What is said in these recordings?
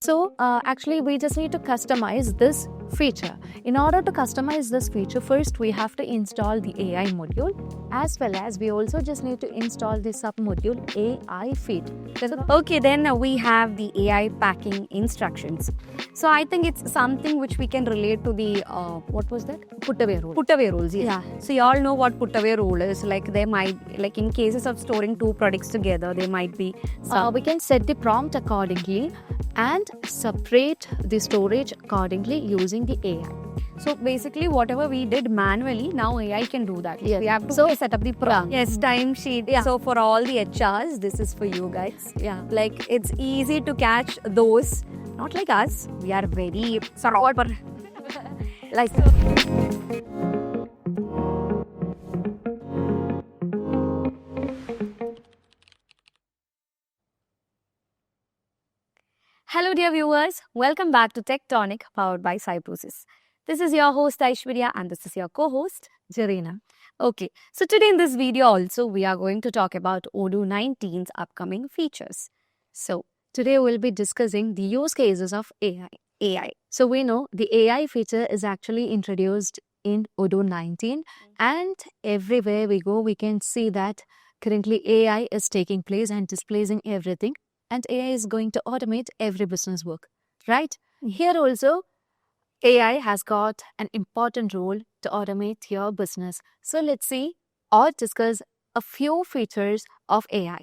So actually we just need to customize this feature. In order to customize this feature, first we have to install the AI module, as well as we also just need to install the sub module AI feed. Okay, then we have the AI packing instructions. So I think it's something which we can relate to the what was that? Put away rule. Put away rules. Yes. Yeah. So you all know what put away rule is. Like there might, like in cases of storing two products together, there might be some. We can set the prompt accordingly and separate the storage accordingly using the AI. So basically, whatever we did manually, now AI can do that. Yes. We have to set up the prompt. Yeah. Yes, time sheet. Yeah. So for all the HRs, this is for you guys. Yeah. Like it's easy to catch those. Not like us. We are very proper. Like. Hello, dear viewers. Welcome back to Techtonic, powered by Cybrosys. This is your host Aishwarya, and this is your co-host Jarina. Okay, so today in this video also we are going to talk about Odoo 19's upcoming features. So today we'll be discussing the use cases of AI. So we know the AI feature is actually introduced in Odoo 19, and everywhere we go we can see that currently AI is taking place and displacing everything, and AI is going to automate every business work, right? Here also AI has got an important role to automate your business. So let's see or discuss a few features of AI.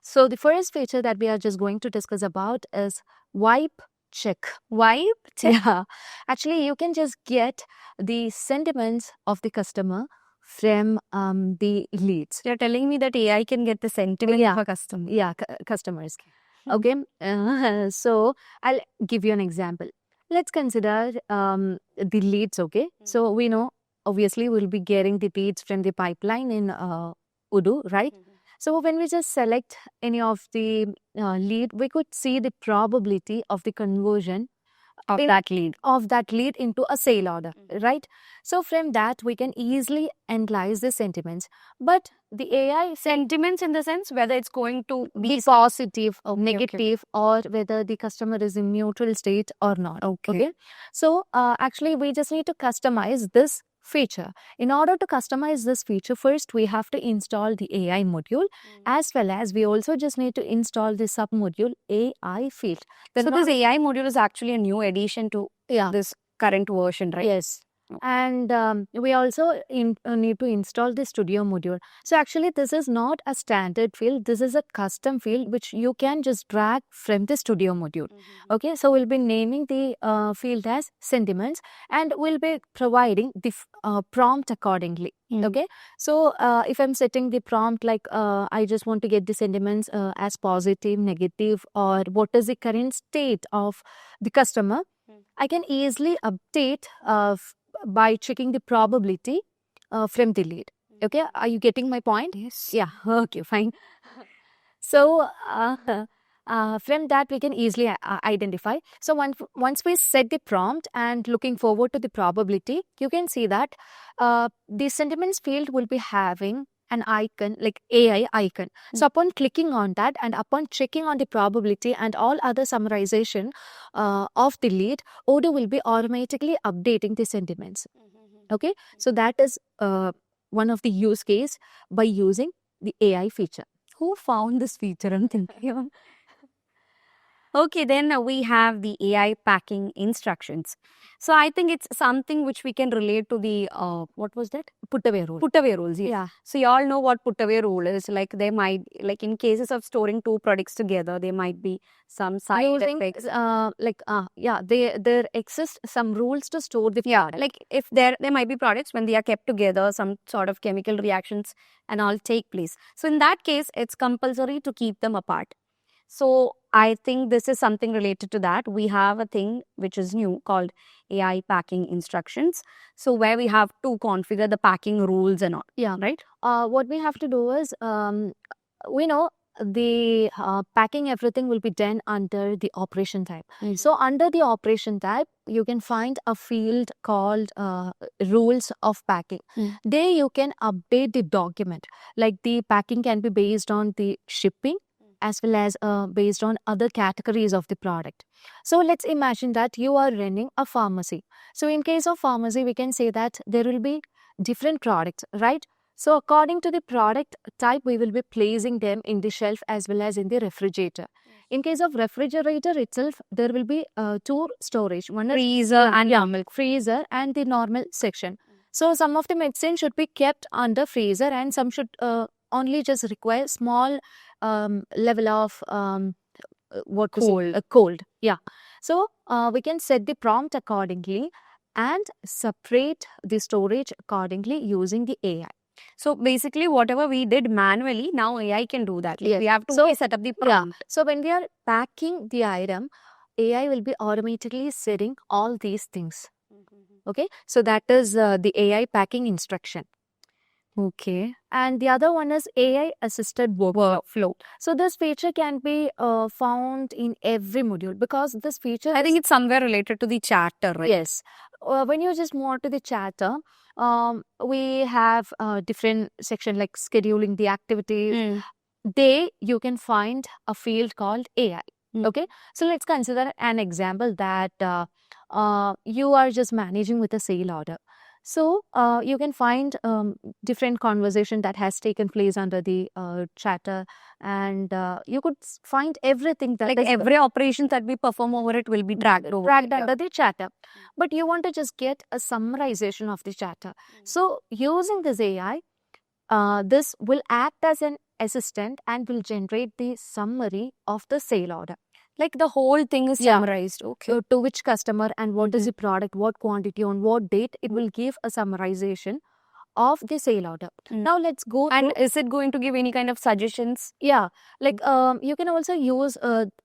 So the first feature that we are just going to discuss about is wipe check. Wipe check? Yeah. Actually, you can just get the sentiments of the customer from the leads. You're telling me that AI can get the sentiment of a customer? Yeah, customers. Okay. So I'll give you an example. Let's consider the leads, okay? So we know, obviously, we'll be getting the leads from the pipeline in Odoo, right? So when we just select any of the lead, we could see the probability of the conversion Of that lead into a sale order, right? So from that, we can easily analyze the sentiments. But the AI sentiments in the sense whether it's going to be positive or negative, or whether the customer is in neutral state or not. Okay. So actually, we just need to customize this feature. In order to customize this feature, first we have to install the AI module, as well as we also just need to install the sub module AI field. So this AI module is actually a new addition to this current version, right? Yes. And we also need to install the studio module. So actually, this is not a standard field. This is a custom field which you can just drag from the studio module. Okay, so we'll be naming the field as sentiments, and we'll be providing the prompt accordingly. Okay, so if I'm setting the prompt like I just want to get the sentiments as positive, negative, or what is the current state of the customer, I can easily update by checking the probability from the lead. Okay, are you getting my point? Yes. Yeah, okay, fine. So from that we can easily identify. So once we set the prompt and looking forward to the probability, you can see that the sentiments field will be having an icon like AI icon. So upon clicking on that and upon checking on the probability and all other summarization of the lead, Odoo will be automatically updating the sentiments. Okay, so that is one of the use case by using the AI feature. Who found this feature? I'm thinking. Okay, then we have the AI packing instructions. So I think it's something which we can relate to the what was that? Put away rule. Put away rules. Yes. Yeah. So you all know what put away rule is. Like there might, like in cases of storing two products together, there might be some side effects. There exist some rules to store the product. Like if there might be products when they are kept together, some sort of chemical reactions and all take place. So in that case, it's compulsory to keep them apart. So I think this is something related to that. We have a thing which is new called AI packing instructions. So where we have to configure the packing rules and all. Yeah. Right? What we have to do is, we know the packing everything will be done under the operation type. So under the operation type, you can find a field called rules of packing. There you can update the document. Like the packing can be based on the shipping, as well as based on other categories of the product. So let's imagine that you are running a pharmacy. So in case of pharmacy, we can say that there will be different products, right? So according to the product type, we will be placing them in the shelf as well as in the refrigerator. In case of refrigerator itself, there will be two storage. One is Freezer and normal. freezer and the normal section. So some of the medicine should be kept under freezer and some should only just require small level of cold. Yeah. So we can set the prompt accordingly and separate the storage accordingly using the AI. So basically, whatever we did manually, now AI can do that. Like, Yes. we have to So, set up the Yeah. prompt. So when we are packing the item, AI will be automatically setting all these things. Okay. So that is the AI packing instruction. Okay. And the other one is AI assisted workflow. So this feature can be found in every module because this feature I think it's somewhere related to the chatter, right? Yes. When you just move on to the chatter, we have different section like scheduling the activities. You can find a field called AI. Okay. So let's consider an example that you are just managing with a sale order. So you can find different conversation that has taken place under the chatter, and you could find everything that Like is every operation that we perform over it will be dragged over. dragged under the chatter. But you want to just get a summarization of the chatter. So using this AI, this will act as an assistant and will generate the summary of the sale order. Like the whole thing is Yeah. summarized. Okay. To which customer and what is the product, what quantity, on what date, it will give a summarization of the sale order. Now let's go And to, is it going to give any kind of suggestions? yeah, like you can also use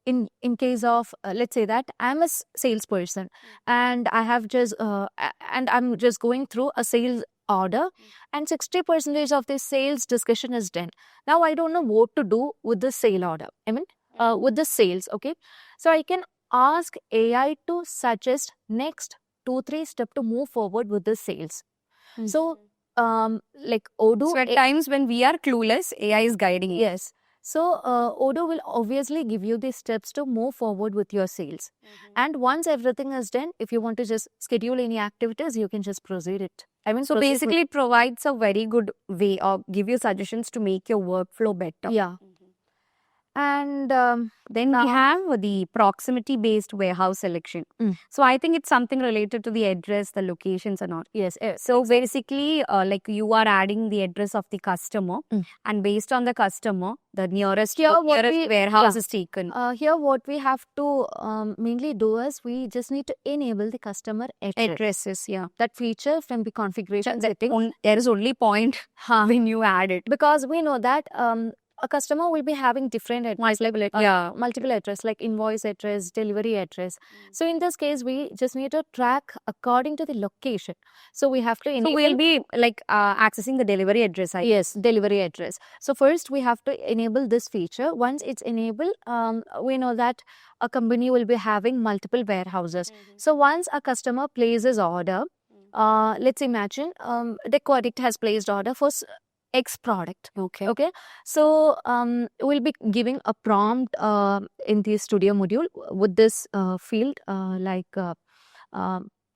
in case of let's say that I'm a salesperson and I have just and I'm just going through a sales order and 60% of the sales discussion is done. Now I don't know what to do with the sale order. I mean with the sales. Okay, so I can ask AI to suggest next 2-3 steps to move forward with the sales. So like Odoo, So at times when we are clueless, AI is guiding you. yes. So Odoo will obviously give you the steps to move forward with your sales. And once everything is done, if you want to just schedule any activities, you can just proceed it. I mean, So proceed with- basically, it provides a very good way or give you suggestions to make your workflow better. yeah. And Then we have the proximity-based warehouse selection. So I think it's something related to the address, the locations and all. yes, So basically, like you are adding the address of the customer, and based on the customer, the nearest warehouse is taken. here what we have to mainly do is we just need to enable the customer address. Addresses, yeah. That feature from the configuration setting. There is only point when you add it. Because we know that a customer will be having different multiple address like invoice address, delivery address. So in this case, we just need to track according to the location. So we have to enable. So we'll be like accessing the delivery address. Yes, delivery address. So first we have to enable this feature. Once it's enabled, we know that a company will be having multiple warehouses. So once a customer places order, let's imagine the Quaddict has placed order for X product. Okay. So we'll be giving a prompt in the studio module with this field I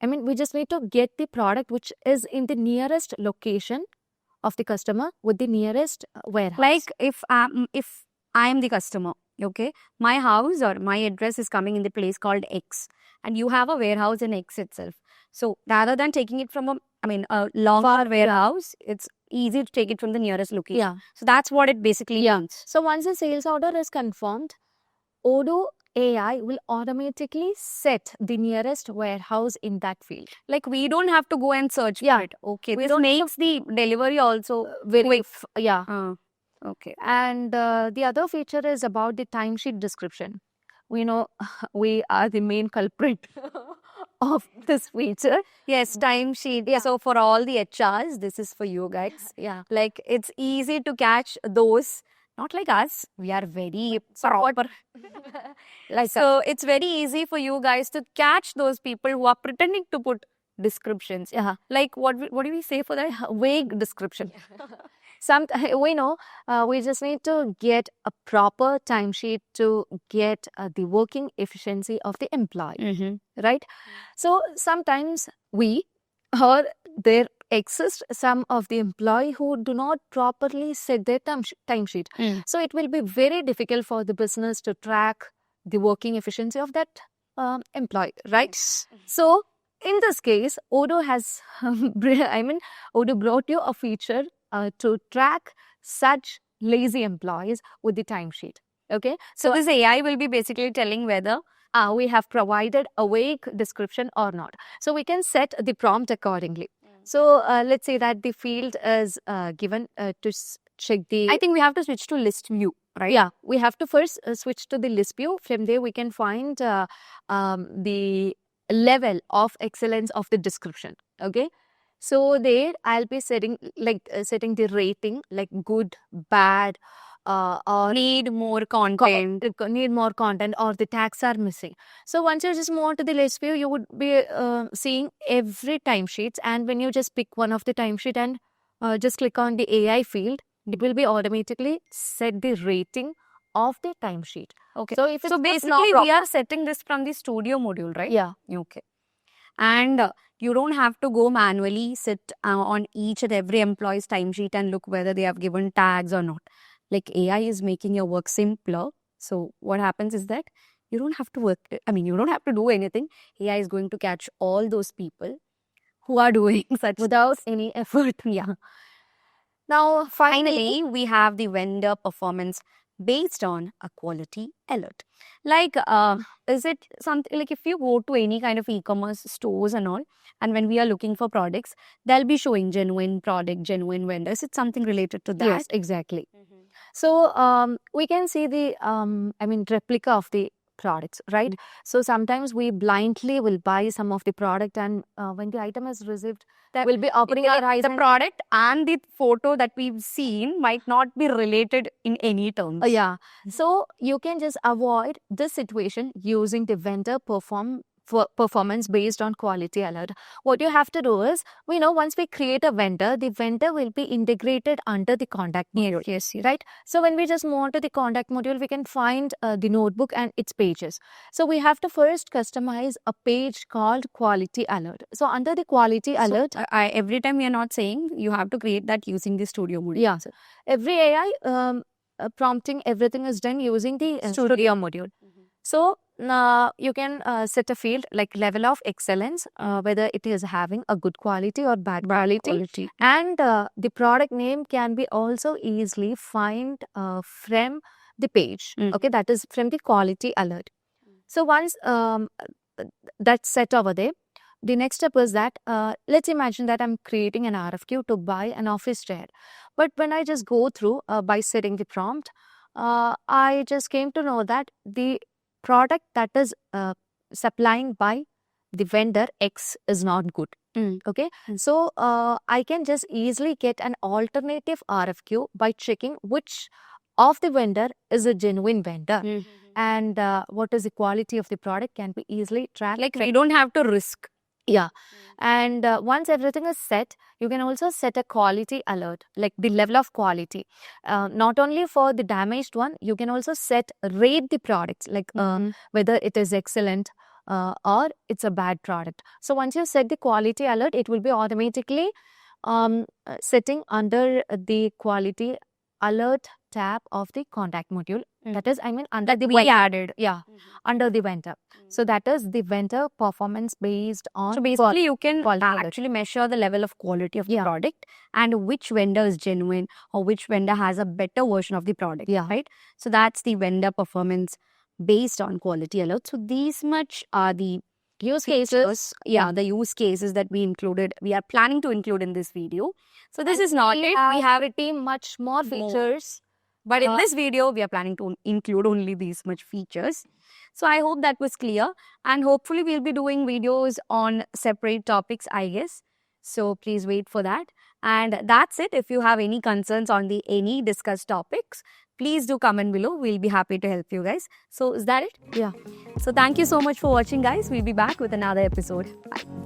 mean, we just need to get the product which is in the nearest location of the customer with the nearest warehouse. Like if I am the customer, okay, my house or my address is coming in the place called X, and you have a warehouse in X itself. So rather than taking it from a longer warehouse, it's easy to take it from the nearest location. Yeah. So that's what it basically means. So once the sales order is confirmed, Odoo AI will automatically set the nearest warehouse in that field. Like we don't have to go and search for it. Okay. This makes the delivery also very quick. Okay. And the other feature is about the timesheet description. We know we are the main culprit of this feature. Yes, timesheet. Yeah. So for all the HRs, this is for you guys. Yeah. Like it's easy to catch those. Not like us. We are very proper. So it's very easy for you guys to catch those people who are pretending to put descriptions. Yeah. Like what do we say for that? Vague description. We know we just need to get a proper timesheet to get the working efficiency of the employee, right? So sometimes we or there exist some of the employee who do not properly set their timesheet. So it will be very difficult for the business to track the working efficiency of that employee, right? So in this case, Odoo has, Odoo brought you a feature to track such lazy employees with the timesheet. Okay, So this AI will be basically telling whether we have provided a vague description or not. So we can set the prompt accordingly. So let's say that the field is given to check the. I think we have to switch to list view, right? Yeah, we have to first switch to the list view. From there, we can find the level of excellence of the description. Okay, so there I'll be setting setting the rating like good, bad, or Need more content. need more content, or the tags are missing. So once you just move on to the list view, you would be seeing every timesheets, and when you just pick one of the timesheet and just click on the AI field, it will be automatically set the rating of the timesheet. Okay. So if So it's not basically, we proper- are setting this from the studio module, right? yeah. Okay. And you don't have to go manually sit on each and every employee's timesheet and look whether they have given tags or not. Like AI is making your work simpler. So what happens is that you don't have to work. I mean, you don't have to do anything. AI is going to catch all those people who are doing such without any effort. Yeah. Now, Finally, we have the vendor performance based on a quality alert. Like, is it something like if you go to any kind of e-commerce stores and all, and when we are looking for products, they'll be showing genuine product, genuine vendors. It's something related to that. yes, exactly. So we can see the replica of the products, right? So sometimes we blindly will buy some of the product, and when the item is received, That we'll be opening our eyes. The and, product and the photo that we've seen might not be related in any terms. yeah. So you can just avoid this situation using the vendor performance based on quality alert. What you have to do is, we know once we create a vendor, the vendor will be integrated under the contact module. Yes. Right? So when we just move on to the contact module, we can find the notebook and its pages. So we have to first customize a page called quality alert. So under the quality alert, Every time we are not saying you have to create that using the studio module. yeah, every AI prompting, everything is done using the studio module. So you can set a field like level of excellence, whether it is having a good quality or bad quality. And the product name can be also easily find from the page. Okay, that is from the quality alert. So once that's set over there, the next step is that let's imagine that I'm creating an RFQ to buy an office chair. But when I just go through by setting the prompt, I just came to know that the product that is supplying by the vendor X is not good. Okay, so I can just easily get an alternative RFQ by checking which of the vendor is a genuine vendor, and what is the quality of the product can be easily tracked. Like we don't have to risk. Yeah, and once everything is set, you can also set a quality alert, like the level of quality. Not only for the damaged one, you can also rate the products, like whether it is excellent or it's a bad product. So once you set the quality alert, it will be automatically setting under the quality alert tab of the contact module. That is, under the we added. Yeah, under the vendor. So that is the vendor performance based on. So basically, you can quality actually measure the level of quality of the product and which vendor is genuine or which vendor has a better version of the product. Yeah. Right. So that's the vendor performance based on quality alert. So these much are the use cases. Yeah, the use cases that we are planning to include in this video. So this is not it. We have pretty much more features. But in this video, we are planning to include only these much features. So I hope that was clear. And hopefully we'll be doing videos on separate topics, I guess. So please wait for that. And that's it. If you have any concerns on any discussed topics, please do comment below. We'll be happy to help you guys. So is that it? Yeah. So thank you so much for watching, guys. We'll be back with another episode. Bye.